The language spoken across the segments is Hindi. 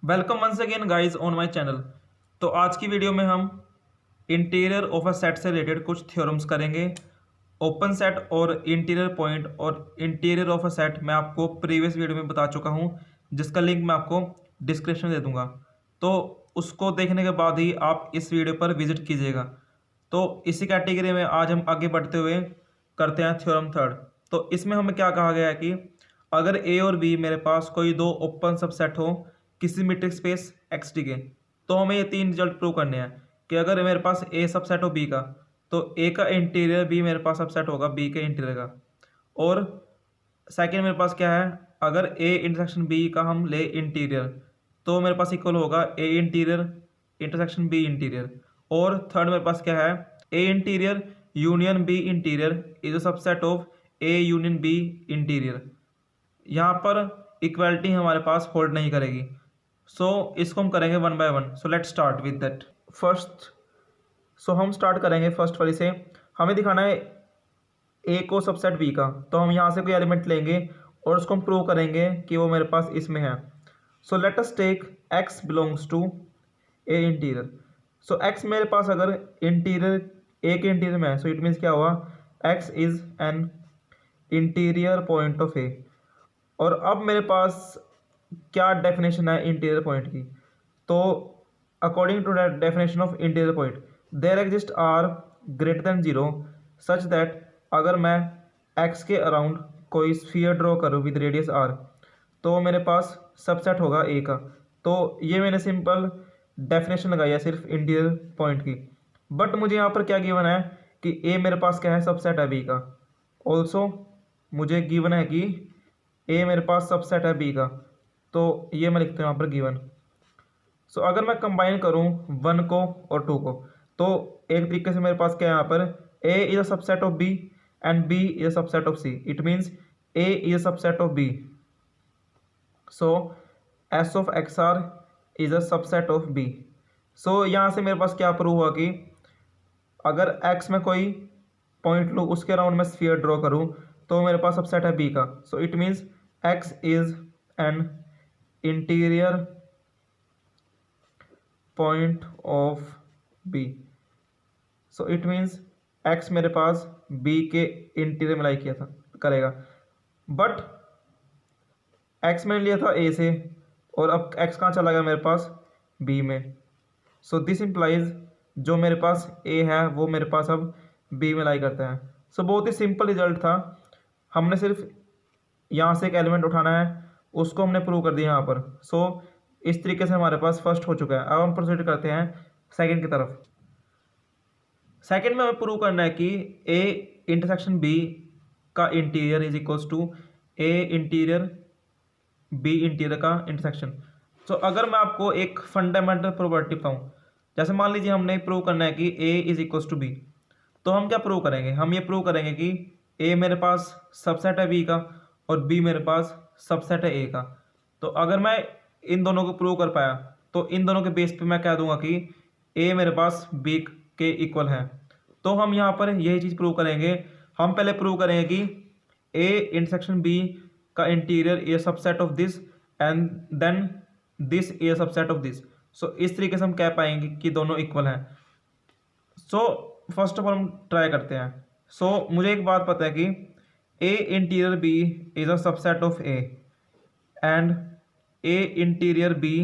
Welcome once again guys on my channel. तो आज की वीडियो में हम इंटीरियर ऑफ अ सेट से रिलेटेड कुछ थ्योरम्स करेंगे। ओपन सेट और इंटीरियर पॉइंट और इंटीरियर ऑफ अ सेट मैं आपको प्रीवियस वीडियो में बता चुका हूं, जिसका लिंक मैं आपको डिस्क्रिप्शन में दे दूंगा। तो उसको देखने के बाद ही आप इस वीडियो पर विजिट कीजिएगा। तो इसी कैटेगरी में आज हम आगे बढ़ते हुए करते हैं थ्योरम थर्ड। तो इसमें हमें क्या कहा गया है कि अगर ए और बी मेरे पास कोई दो ओपन सबसेट हो किसी मीट्रिक स्पेस एक्स टी के, तो हमें ये तीन रिजल्ट प्रूव करने हैं कि अगर मेरे पास ए सबसेट हो बी का, तो ए का इंटीरियर बी मेरे पास सबसेट होगा बी के इंटीरियर का। और सेकंड मेरे पास क्या है, अगर ए इंटरसेक्शन बी का हम ले इंटीरियर, तो मेरे पास इक्वल होगा A interior intersection B interior. और थर्ड मेरे पास क्या है, A interior union B interior is a subset of A union B interior. यहाँ पर इक्वालिटी हमारे पास होल्ड नहीं करेगी। सो इसको हम करेंगे one by one. So let start with that first. So हम स्टार्ट करेंगे फर्स्ट वाली से। हमें दिखाना है ए को सबसेट बी का, तो हम यहाँ से कोई एलिमेंट लेंगे और उसको हम प्रूव करेंगे कि वो मेरे पास इसमें है। So let us take X belongs to A interior. So X मेरे पास अगर इंटीरियर ए के इंटीरियर में है, सो इट मीन्स क्या हुआ, X is an interior point of A. और अब मेरे पास क्या डेफिनेशन है इंटीरियर पॉइंट की, तो according to that definition of interior point there exist R greater than zero such that अगर मैं एक्स के अराउंड कोई स्फीयर ड्रॉ करूँ विद रेडियस आर, तो मेरे पास सबसेट होगा ए का। तो ये मैंने सिंपल डेफिनेशन लगाई है सिर्फ इंटीरियर पॉइंट की। बट मुझे यहाँ पर क्या गिवन है कि ए मेरे पास क्या है, सबसेट है बी का। ऑल्सो मुझे गिवन है कि ए मेरे पास सबसेट है बी का, तो ये मैं लिखता हूँ यहाँ पर गिवन। सो अगर मैं कंबाइन करूँ वन को और टू को, तो एक तरीके से मेरे पास क्या है यहाँ पर, A is a subset of B and B is a subset of C. It means A is a subset of B. So S of X R is a subset of B. So यहाँ से मेरे पास क्या प्रूव हुआ कि अगर एक्स में कोई पॉइंट लूँ, उसके अराउंड मैं स्फीयर ड्रॉ करूँ, तो मेरे पास सबसेट है बी का। So it means X is an interior point of B. So it means X मेरे पास बी के इंटीरियर में लाई किया था करेगा। बट एक्स मैंने लिया था ए से, और अब एक्स कहाँ चला गया मेरे पास, बी में। सो दिस इम्प्लाइज जो मेरे पास ए है वो मेरे पास अब बी में लाई करता है। सो बहुत ही सिंपल रिजल्ट था। हमने सिर्फ यहाँ से एक एलिमेंट उठाना है, उसको हमने प्रूव कर दिया यहाँ पर। सो इस तरीके से हमारे पास फर्स्ट हो चुका है। अब हम प्रोसीड करते हैं सेकंड की तरफ। सेकंड में हमें प्रूव करना है कि ए इंटरसेक्शन बी का interior is equals to A interior B interior का इंटरसेक्शन। सो अगर मैं आपको एक फंडामेंटल प्रॉपर्टी बताऊँ, जैसे मान लीजिए हमने प्रूव करना है कि A is equals to be, तो हम क्या प्रूव करेंगे, हम ये प्रूव करेंगे कि ए मेरे पास सबसेट है बी का और बी मेरे पास सबसेट है ए का। तो अगर मैं इन दोनों को प्रूव कर पाया, तो इन दोनों के बेस पे मैं कह दूंगा कि ए मेरे पास बी के इक्वल है। तो हम यहाँ पर यही चीज़ प्रूव करेंगे। हम पहले प्रूव करेंगे कि ए इंटरसेक्शन बी का interior A subset of this and then this A subset of this. So इस तरीके से हम कह पाएंगे कि दोनों इक्वल हैं। सो फर्स्ट ऑफ ऑल हम ट्राई करते हैं। सो मुझे एक बात पता है कि A interior B is a subset of A and A interior B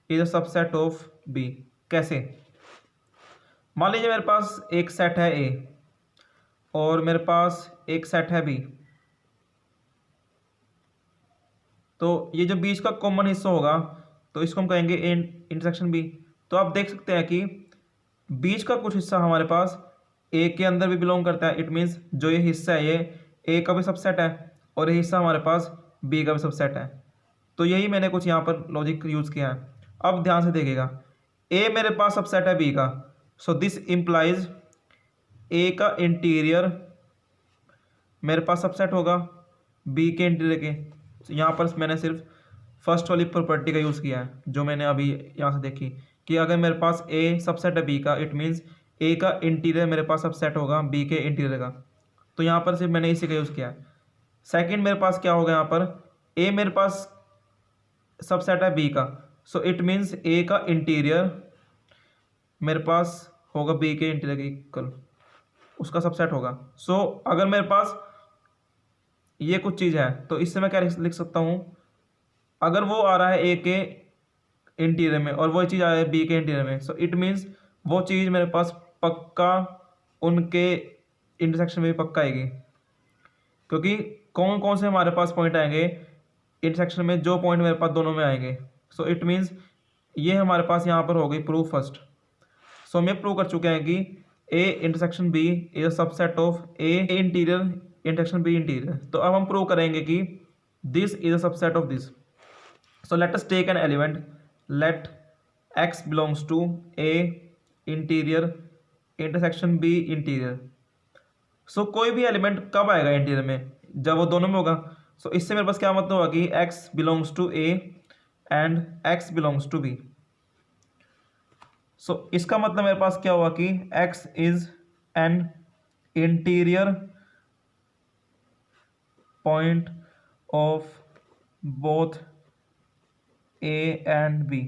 is a subset of B. कैसे, मान लीजिए मेरे पास एक सेट है ए और मेरे पास एक सेट है बी, तो ये जो बीच का कॉमन हिस्सा होगा तो इसको हम कहेंगे ए इंटरसेक्शन बी। तो आप देख सकते हैं कि बीच का कुछ हिस्सा हमारे पास ए के अंदर भी बिलोंग करता है। इट मीन्स जो ये हिस्सा है ये ए का भी सबसेट है और ये हिस्सा हमारे पास बी का भी सबसेट है। तो यही मैंने कुछ यहाँ पर लॉजिक यूज़ किया है। अब ध्यान से देखिएगा, ए मेरे पास सबसेट है बी का, सो दिस इम्प्लाइज ए का इंटीरियर मेरे पास सबसेट होगा बी के इंटीरियर के। तो यहाँ पर मैंने सिर्फ फर्स्ट वाली प्रॉपर्टी का यूज़ किया है जो मैंने अभी यहाँ से देखी कि अगर मेरे पास ए सबसेट है बी का, इट मीन्स ए का इंटीरियर मेरे पास सबसेट होगा बी के इंटीरियर का। तो यहाँ पर सिर्फ मैंने इसी का यूज़ किया है। सेकंड मेरे पास क्या होगा, यहाँ पर ए मेरे पास सबसेट है बी का, सो इट मीन्स ए का इंटीरियर मेरे पास होगा बी के इंटीरियर के इक्वल, उसका सबसेट होगा। सो अगर मेरे पास ये कुछ चीज़ है तो इससे मैं क्या लिख सकता हूँ, अगर वो आ रहा है ए के इंटीरियर में और वो चीज़ आ रही है बी के इंटीरियर में, सो इट मीन्स वो चीज़ मेरे पास पक्का उनके इंटरसेक्शन में भी पक्का आएगी, क्योंकि कौन कौन से हमारे पास पॉइंट आएंगे इंटरसेक्शन में, जो पॉइंट मेरे पास दोनों में आएंगे। सो इट मीन्स ये हमारे पास यहाँ पर हो गई प्रूफ फर्स्ट। सो हम ये प्रूव कर चुके हैं कि A intersection B is a subset of A interior intersection B interior. तो अब हम प्रूव करेंगे कि this is a subset of this. So let us take an element, let X belongs to A interior intersection B interior. So कोई भी एलिमेंट कब आएगा इंटीरियर में, जब वो दोनों में होगा। सो इससे मेरे पास क्या मतलब होगा कि X belongs to A and X belongs to B. So इसका मतलब मेरे पास क्या हुआ कि x is an interior point of both a and b।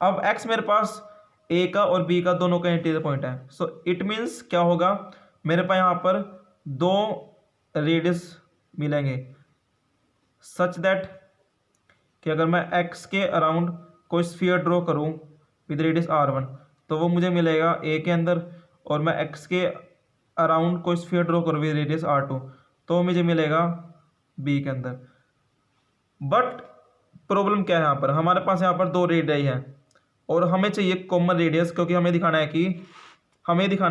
अब x मेरे पास a का और b का दोनों का इंटीरियर पॉइंट है। सो इट मीन्स क्या होगा, मेरे पास यहाँ पर दो रेडियस मिलेंगे सच दैट कि अगर मैं x के अराउंड कोई स्फीयर ड्रॉ करूँ विद रेडियस r1 तो वो मुझे मिलेगा a के अंदर, और मैं x के अराउंड कोई स्फीयर ड्रॉ करूँ विद रेडियस r2 तो मुझे मिलेगा b के अंदर। बट प्रॉब्लम क्या है, यहाँ पर हमारे पास यहाँ पर दो रेडियस है और हमें चाहिए कॉमन रेडियस, क्योंकि हमें दिखाना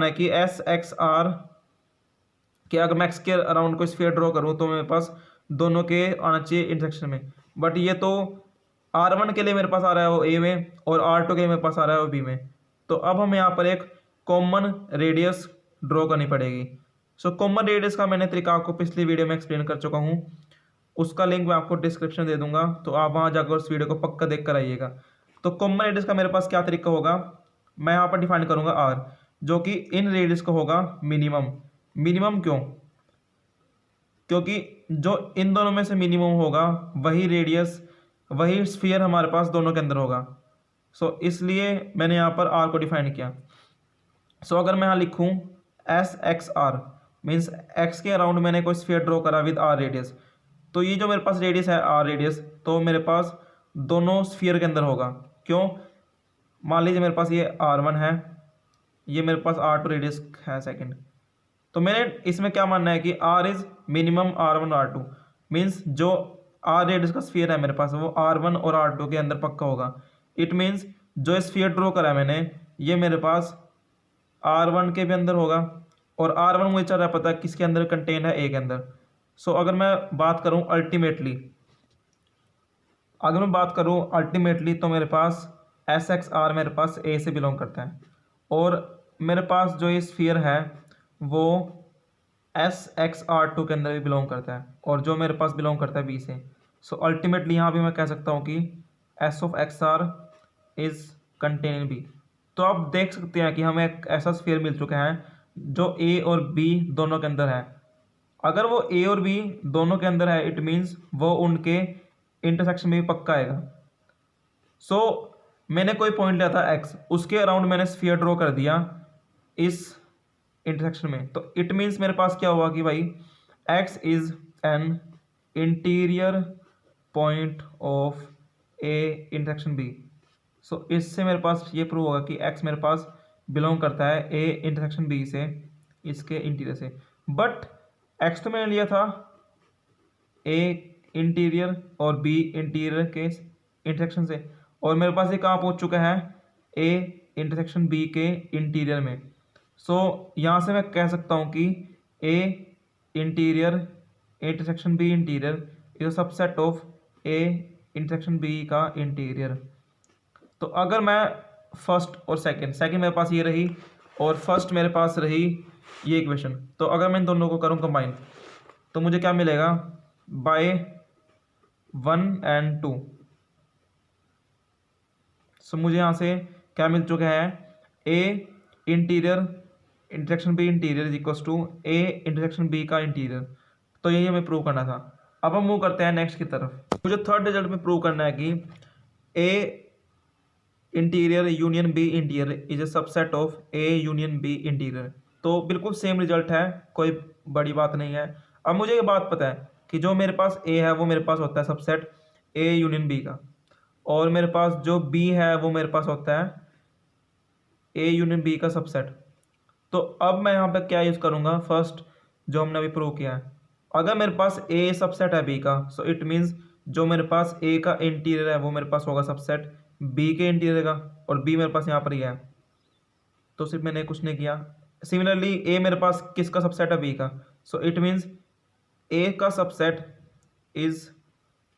है कि एस एक्स आर कि अगर मैं x के अराउंड कोई स्फीयर ड्रॉ करूँ तो मेरे पास दोनों के आना चाहिए इंटरसेक्शन में। बट ये तो R1 के लिए मेरे पास आ रहा है वो A में और R2 के लिए मेरे पास आ रहा है वो B में। तो अब हमें यहाँ पर एक कॉमन रेडियस ड्रॉ करनी पड़ेगी। सो कॉमन रेडियस का मैंने तरीका आपको पिछली वीडियो में एक्सप्लेन कर चुका हूँ, उसका लिंक मैं आपको डिस्क्रिप्शन दे दूंगा, तो आप वहाँ जाकर उस वीडियो को पक्का देख कर आइएगा। तो कॉमन रेडियस का मेरे पास क्या तरीका होगा, मैं यहाँ पर डिफाइन करूँगा R, जो कि इन रेडियस का होगा मिनिमम। मिनिमम क्यों, क्योंकि जो इन दोनों में से मिनिमम होगा वही रेडियस वही स्फीयर हमारे पास दोनों के अंदर होगा। सो इसलिए मैंने यहाँ पर R को डिफाइन किया। सो अगर मैं यहाँ लिखूँ S X R means X के अराउंड मैंने कोई स्फीयर ड्रॉ करा विद R रेडियस, तो ये जो मेरे पास रेडियस है R रेडियस, तो मेरे पास दोनों स्फीयर के अंदर होगा। क्यों, मान लीजिए मेरे पास ये R1 है, ये मेरे पास R2 रेडियस है सेकेंड, तो मैंने इसमें क्या मानना है कि R is minimum R1 R2 means जो R रेडियस का स्फीयर है मेरे पास वो R1 और R2 के अंदर पक्का होगा। इट मीन्स जो स्फीयर ड्रॉ करा है मैंने ये मेरे पास R1 के भी अंदर होगा, और R1 मुझे चल रहा है पता है किसके अंदर कंटेन है, A के अंदर। सो अगर मैं बात करूं अल्टीमेटली तो मेरे पास एस एक्स आर मेरे पास A से बिलोंग करता है, और मेरे पास जो ये स्फीयर है वो एस एक्स आर टू के अंदर भी बिलोंग करता है, और जो मेरे पास बिलोंग करता है B से। सो अल्टीमेटली यहाँ भी मैं कह सकता हूँ कि S of X R is contain in B। तो आप देख सकते हैं कि हमें एक ऐसा स्फीयर मिल चुका है जो A और B दोनों के अंदर है। अगर वो A और B दोनों के अंदर है इट मीन्स वो उनके इंटरसेक्शन में भी पक्का आएगा। सो मैंने कोई पॉइंट लिया था x, उसके अराउंड मैंने स्फीयर ड्रॉ कर दिया इस इंटरसेक्शन में, तो इट मीन्स मेरे पास क्या हुआ कि भाई x is an interior point of A intersection B। सो इससे मेरे पास ये प्रूव होगा कि x मेरे पास बिलोंग करता है A इंटरसेक्शन B से, इसके इंटीरियर से। बट x तो मैंने लिया था A इंटीरियर और B इंटीरियर के इंटरसेक्शन से, और मेरे पास ये कहाँ पहुँच चुका है A इंटरसेक्शन B के इंटीरियर में। सो यहाँ से मैं कह सकता हूँ कि A interior intersection B interior is a subset of A intersection B का इंटीरियर। तो अगर मैं फर्स्ट और सेकंड मेरे पास ये रही और फर्स्ट मेरे पास रही ये इक्वेशन, तो अगर मैं इन दोनों को करूँ कंबाइन तो मुझे क्या मिलेगा, बाय 1 and 2। सो मुझे यहाँ से क्या मिल चुका है, A interior intersection B interior is equal to A intersection B का इंटीरियर। तो यही हमें प्रूव करना था। अब हम मूव करते हैं नेक्स्ट की तरफ। मुझे थर्ड रिजल्ट में प्रूव करना है कि A interior union B interior is a subset of A union B interior. तो बिल्कुल सेम रिजल्ट है, कोई बड़ी बात नहीं है। अब मुझे ये बात पता है कि जो मेरे पास ए है वो मेरे पास होता है सबसेट ए यूनियन बी का, और मेरे पास जो बी है वो मेरे पास होता है ए यूनियन बी का सबसेट। तो अब मैं यहाँ पे क्या यूज़ करूँगा, फर्स्ट जो हमने अभी प्रूव किया है, अगर मेरे पास ए सबसेट है बी का, सो इट मीन्स जो मेरे पास ए का इंटीरियर है वो मेरे पास होगा सबसेट बी के इंटीरियर का, और बी मेरे पास यहाँ पर ही है, तो सिर्फ मैंने कुछ नहीं किया। सिमिलरली ए मेरे पास किसका सबसेट है, बी का, सो इट मीन्स ए का सबसेट इज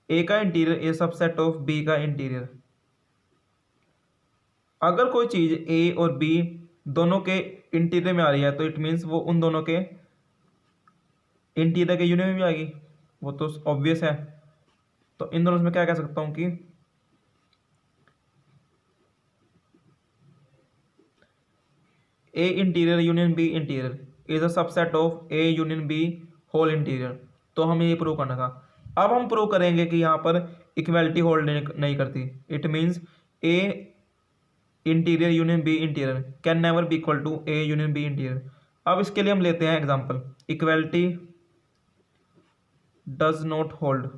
ए का interior is subset of B का इंटीरियर। अगर कोई चीज़ ए और बी दोनों के इंटीरियर में आ रही है तो इट मीन्स वो उन दोनों के इंटीरियर के यूनियन में भी आएगी, वो तो ऑब्वियस है। तो इन दोनों में क्या कह सकता हूँ कि A interior union B interior is a subset of A union B whole interior. तो हमें ये प्रूव करना था। अब हम प्रूव करेंगे कि यहाँ पर इक्वलिटी होल्ड नहीं करती। It means A interior union B interior can never be equal to A union B interior. अब इसके लिए हम लेते हैं example, equality does not hold.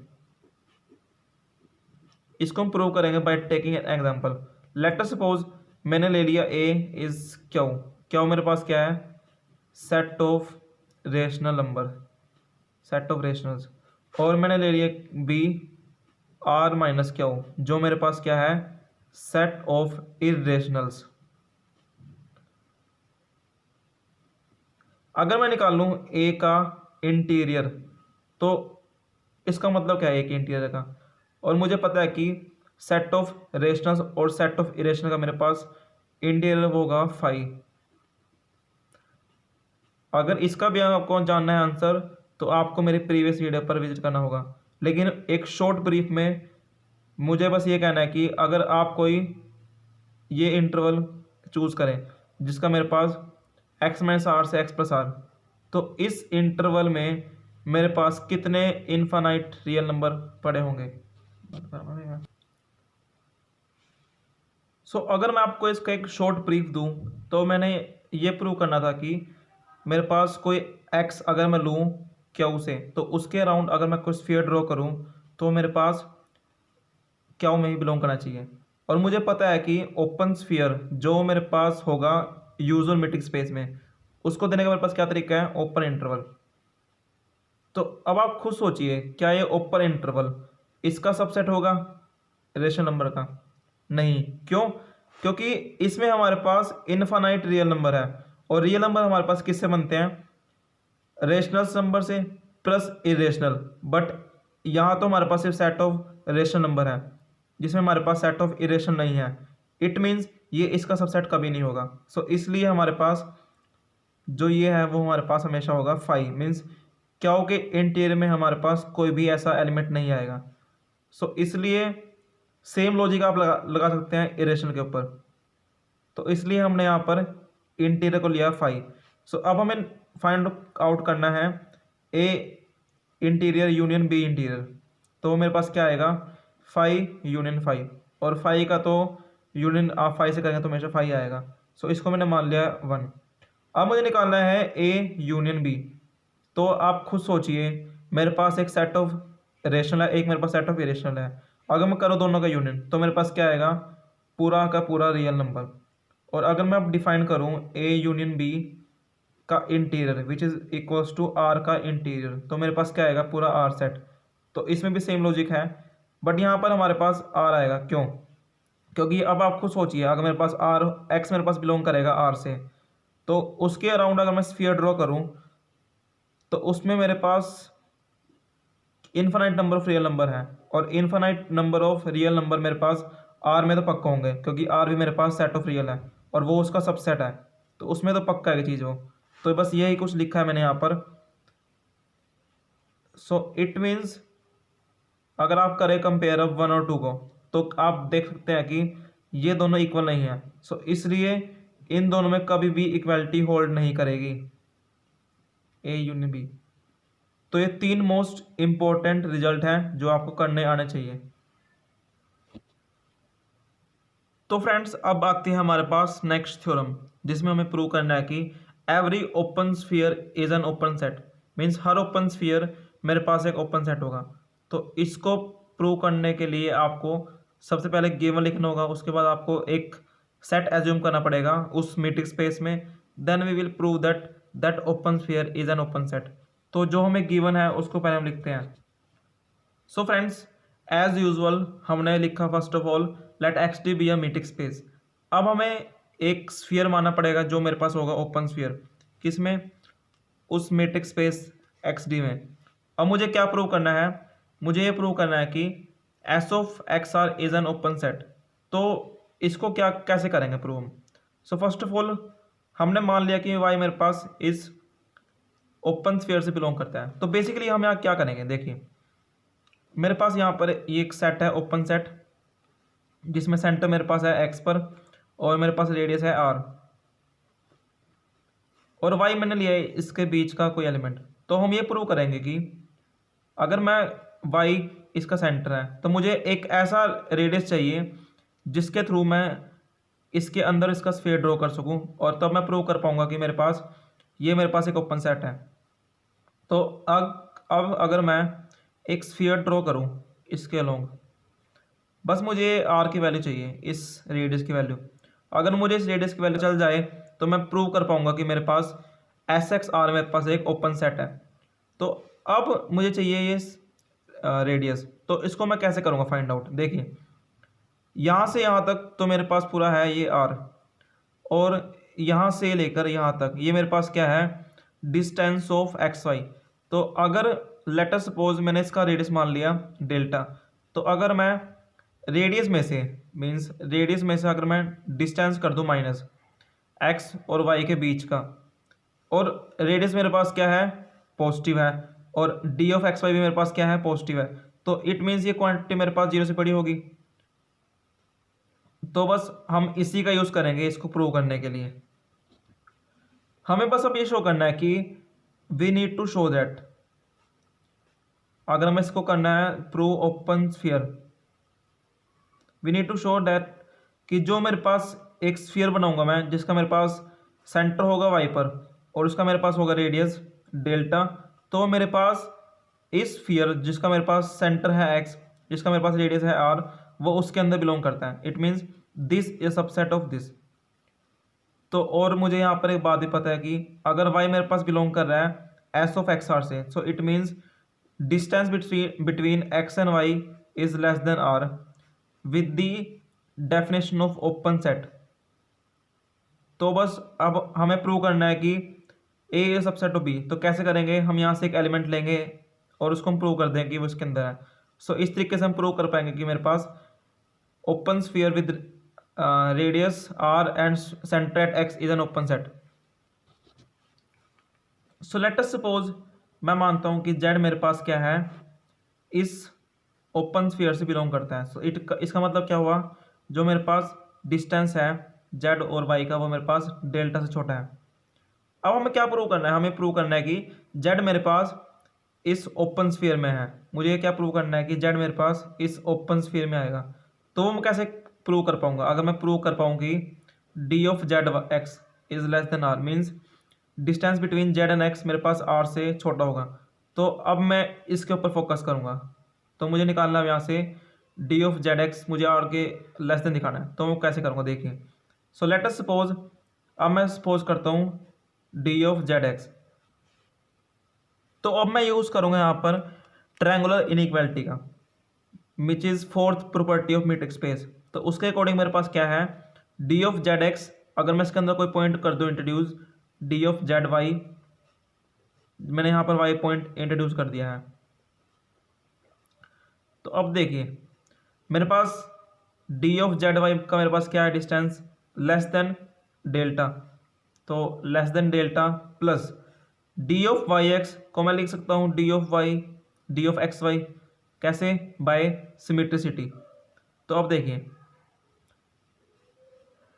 इसको हम प्रूव करेंगे by taking an example. Let us suppose मैंने ले लिया ए इज क्यू, क्यू मेरे पास क्या है, set of rational number, set of rationals, और मैंने ले लिया बी आर माइनस क्यू, जो मेरे पास क्या है, सेट ऑफ इरेशनल्स। अगर मैं निकाल लूँ ए का इंटीरियर, तो इसका मतलब क्या है, ए के इंटीरियर का, और मुझे पता है कि सेट ऑफ रेशनल्स और सेट ऑफ इरेशनल का मेरे पास इंटीरियर होगा 5। अगर इसका भी आपको जानना है आंसर तो आपको मेरे प्रीवियस वीडियो पर विजिट करना होगा, लेकिन एक शॉर्ट ब्रीफ में मुझे बस ये कहना है कि अगर आप कोई ये इंटरवल चूज़ करें जिसका मेरे पास x माइनस आर से x प्लस आर, तो इस इंटरवल में मेरे पास कितने इनफाइनाइट रियल नंबर पड़े होंगे। अगर मैं आपको इसका एक शॉर्ट ब्रीफ दूं तो मैंने ये प्रूव करना था कि मेरे पास कोई x अगर मैं लूँ क्यू से, तो उसके अराउंड अगर मैं कोई स्फीयर ड्रॉ करूँ तो मेरे पास क्यू में ही बिलोंग करना चाहिए। और मुझे पता है कि ओपन स्फीयर जो मेरे पास होगा यूजुअल मीट्रिक स्पेस में, उसको देने का मेरे पास क्या तरीका है, ओपन इंटरवल। तो अब आप खुद सोचिए, क्या ये ओपन इंटरवल इसका सबसेट होगा रेशनल नंबर का? नहीं। क्यों? क्योंकि इसमें हमारे पास इनफाइनाइट रियल नंबर है, और रियल नंबर हमारे पास किससे बनते हैं, रेशनल नंबर से प्लस इरेशनल। बट यहाँ तो हमारे पास सिर्फ सेट ऑफ रेशनल नंबर है, जिसमें हमारे पास सेट ऑफ इरेशनल नहीं है। इट मीन्स ये इसका सबसेट कभी नहीं होगा। इसलिए हमारे पास जो ये है वो हमारे पास हमेशा होगा 5। मीन्स क्या हो कि इंटीरियर में हमारे पास कोई भी ऐसा एलिमेंट नहीं आएगा। इसलिए सेम लॉजिक आप लगा सकते हैं इरेशनल के ऊपर। तो इसलिए हमने यहाँ पर इंटीरियर को लिया 5। अब हमें फाइंड आउट करना है A interior union B interior. तो मेरे पास क्या आएगा, 5 यूनियन 5, और 5 का तो यूनियन आप 5 से करेंगे तो हमेशा 5 आएगा। इसको मैंने मान लिया 1। अब मुझे निकालना है ए यूनियन बी। तो आप खुद सोचिए, मेरे पास एक सेट ऑफ रेशनल है, एक मेरे पास सेट ऑफ इरेशनल है। अगर मैं करूँ दोनों का यूनियन तो मेरे पास क्या आएगा, पूरा का पूरा रियल नंबर। और अगर मैं अब डिफाइन करूँ ए यूनियन बी का interior which is equals to R का इंटीरियर, तो मेरे पास क्या आएगा, पूरा आर सेट। तो इसमें भी सेम लॉजिक है, बट यहाँ पर हमारे पास आर आएगा। क्यों? क्योंकि अब आप खुद सोचिए, अगर मेरे पास आर एक्स मेरे पास बिलोंग करेगा आर से, तो उसके अराउंड अगर मैं स्फीयर ड्रॉ करूँ तो उसमें मेरे पास infinite number of real number है, और infinite number of real number मेरे पास आर में तो पक्का होंगे, क्योंकि आर भी मेरे पास सेट ऑफ रियल है और वो उसका सबसेट है, तो उसमें तो पक्का है चीज़ वो। तो बस यही कुछ लिखा है मैंने यहाँ पर। इट मीन्स अगर आप करें कंपेयर अब 1 और 2 को, तो आप देख सकते हैं कि ये दोनों इक्वल नहीं है। इसलिए इन दोनों में कभी भी इक्वलिटी होल्ड नहीं करेगी, ए यूनियन बी। तो ये 3 मोस्ट इंपॉर्टेंट रिजल्ट हैं जो आपको करने आने चाहिए। तो फ्रेंड्स अब आती है हमारे पास नेक्स्ट थ्योरम, जिसमें हमें प्रूव करना है कि every open sphere is an open set. Means her open sphere मेरे पास एक ओपन सेट होगा। तो इसको प्रूव करने के लिए आपको सबसे पहले गिवन लिखना होगा, उसके बाद आपको एक सेट एज्यूम करना पड़ेगा उस मीट्रिक स्पेस में। Then we will prove that that open sphere is an open set. तो जो हमें गिवन है उसको पहले हम लिखते हैं। सो फ्रेंड्स, एज यूजुअल हमने लिखा first of all let x D be a metric space. अब हमें एक स्फीयर मानना पड़ेगा जो मेरे पास होगा ओपन स्फीयर, किसमें, उस मीट्रिक स्पेस एक्स डी में। अब मुझे क्या प्रूव करना है, मुझे ये प्रूव करना है कि S of X R is an open set. तो इसको क्या कैसे करेंगे प्रूव हम। सो फर्स्ट ऑफ ऑल हमने मान लिया कि वाई मेरे पास इस ओपन स्फीयर से बिलोंग करता है। तो बेसिकली हम यहाँ क्या करेंगे, देखिए मेरे पास यहाँ पर ये एक सेट है ओपन सेट, जिसमें सेंटर मेरे पास है एक्स पर और मेरे पास रेडियस है आर, और वाई मैंने लिया है इसके बीच का कोई एलिमेंट। तो हम ये प्रूव करेंगे कि अगर मैं वाई इसका सेंटर है तो मुझे एक ऐसा रेडियस चाहिए जिसके थ्रू मैं इसके अंदर इसका स्फीयर ड्रॉ कर सकूं, और तब मैं प्रूव कर पाऊंगा कि मेरे पास एक ओपन सेट है। तो अब अगर मैं एक स्फीयर ड्रॉ करूं इसके अलोंग, बस मुझे आर की वैल्यू चाहिए, इस रेडियस की वैल्यू। अगर मुझे इस रेडियस की वैल्यू चल जाए तो मैं प्रूव कर पाऊंगा कि मेरे पास एस एक्स आर मेरे पास एक ओपन सेट है। तो अब मुझे चाहिए ये रेडियस, तो इसको मैं कैसे करूँगा फाइंड आउट। देखिए यहाँ से यहाँ तक तो मेरे पास पूरा है ये आर, और यहाँ से लेकर यहाँ तक ये मेरे पास क्या है, डिस्टेंस ऑफ एक्स वाई। तो अगर लेट अस सपोज मैंने इसका रेडियस मान लिया डेल्टा, तो अगर मैं रेडियस में से अगर मैं डिस्टेंस कर दूं माइनस एक्स और वाई के बीच का, और रेडियस मेरे पास क्या है, पॉजिटिव है, और डी ऑफ एक्स वाई भी मेरे पास क्या है, पॉजिटिव है। तो इट मीन्स ये क्वांटिटी मेरे पास जीरो से बड़ी होगी। तो बस हम इसी का यूज़ करेंगे इसको प्रूव करने के लिए। हमें बस अब ये शो करना है कि we need to show that, अगर हमें इसको करना है prove open sphere, we need to show that कि जो मेरे पास एक स्फीयर बनाऊंगा मैं, जिसका मेरे पास सेंटर होगा वाई पर और उसका मेरे पास होगा रेडियस डेल्टा। तो मेरे पास इस स्फीयर जिसका मेरे पास सेंटर है एक्स, जिसका मेरे पास रेडियस है आर, वो उसके अंदर बिलोंग करता है। It means this is subset of this. तो और मुझे यहाँ पर एक बात भी पता है कि अगर वाई मेरे पास बिलोंग कर रहा है एस ऑफ एक्स आर से, so it means distance between X and Y is less than R with the definition of open set. तो बस अब हमें प्रूव करना है कि A is subset of B. तो कैसे करेंगे, हम यहाँ से एक एलिमेंट लेंगे और उसको हम प्रूव कर दें कि वो इसके अंदर है। सो इस तरीके से हम प्रूव कर पाएंगे कि मेरे पास open sphere with radius R and centre at X is an open set. So let us suppose मैं मानता हूँ कि जेड मेरे पास क्या है, इस ओपन स्फीयर से बिलोंग करता है। सो इसका मतलब क्या हुआ, जो मेरे पास डिस्टेंस है जेड और वाई का वो मेरे पास डेल्टा से छोटा है। अब हमें क्या प्रूव करना है, हमें प्रूव करना है कि जेड मेरे पास इस ओपन स्फीयर में है। मुझे क्या प्रूव करना है कि जेड मेरे पास इस ओपन स्फीयर में आएगा। तो वो मैं कैसे प्रूव कर पाऊंगा, अगर मैं प्रूव कर पाऊँ कि D of Z X is less than R, means distance between Z and X मेरे पास आर से छोटा होगा। तो अब मैं इसके ऊपर फोकस करूँगा। तो मुझे निकालना है यहाँ से डी ऑफ जेड एक्स, मुझे आर के लेस देन दिखाना है। तो मैं कैसे करूँगा, देखिए। सो लेट अस सपोज, अब मैं सपोज करता हूँ डी ऑफ जेड एक्स। तो अब मैं यूज़ करूँगा यहाँ पर ट्रायंगुलर इनइक्वालिटी का, which is fourth property of metric space. तो उसके अकॉर्डिंग मेरे पास क्या है, डी ऑफ जेड एक्स, अगर मैं इसके अंदर कोई पॉइंट कर दूँ introduce, D of Z Y, मैंने यहाँ पर वाई पॉइंट इंट्रोड्यूस कर दिया है। तो अब देखिए मेरे पास डी ऑफ जेड वाई का मेरे पास क्या है, डिस्टेंस लेस देन डेल्टा। तो less than delta plus D of Y X को मैं लिख सकता हूँ डी ऑफ एक्स वाई, कैसे, बाय सिमेट्रिसिटी। तो अब देखिए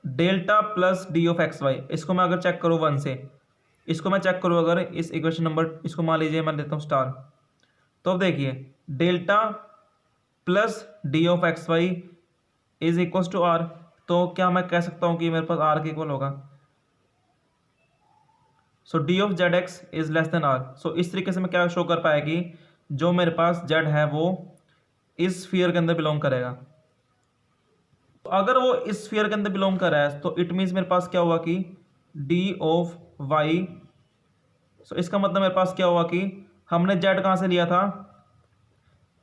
delta plus D of X Y, इसको मैं अगर चेक करूँ 1 से, इसको मैं चेक करूँ अगर इस इक्वेशन नंबर, इसको मान लीजिए मैं लेता हूँ स्टार। तो अब देखिए delta plus D of X Y is equal to R. तो क्या मैं कह सकता हूँ कि मेरे पास आर के इक्वल होगा। So D of Z X is less than R. So इस तरीके से मैं क्या शो कर पाया कि जो मेरे पास जेड है वो इस स्फीयर के अंदर बिलोंग करेगा। तो अगर वो इस स्फीयर के अंदर बिलोंग कर रहा है तो इट मीन्स मेरे पास क्या हुआ कि डी ऑफ वाई। सो इसका मतलब मेरे पास क्या हुआ कि हमने जेड कहाँ से लिया था,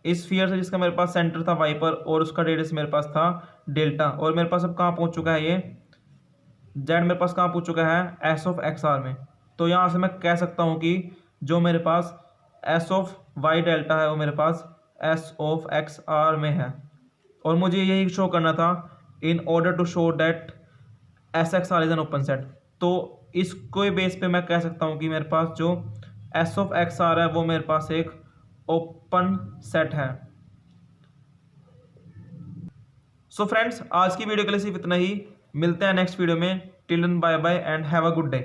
इस स्फीयर से जिसका मेरे पास सेंटर था वाई पर और उसका रेडियस मेरे पास था डेल्टा। और मेरे पास अब कहाँ पहुँच चुका है, ये जेड मेरे पास कहाँ पहुँच चुका है, एस ऑफ एक्स आर में। तो यहाँ से मैं कह सकता हूँ कि जो मेरे पास एस ऑफ वाई डेल्टा है वो मेरे पास एस ऑफ एक्स आर में है। और मुझे यही शो करना था in order to show that S X R is an open set. तो इसको बेस पे मैं कह सकता हूँ कि मेरे पास जो एस ऑफ एक्स आर है वो मेरे पास एक ओपन सेट है। सो फ्रेंड्स, आज की वीडियो के लिए सिर्फ इतना ही। मिलते हैं नेक्स्ट वीडियो में। Till then bye bye and have a good day.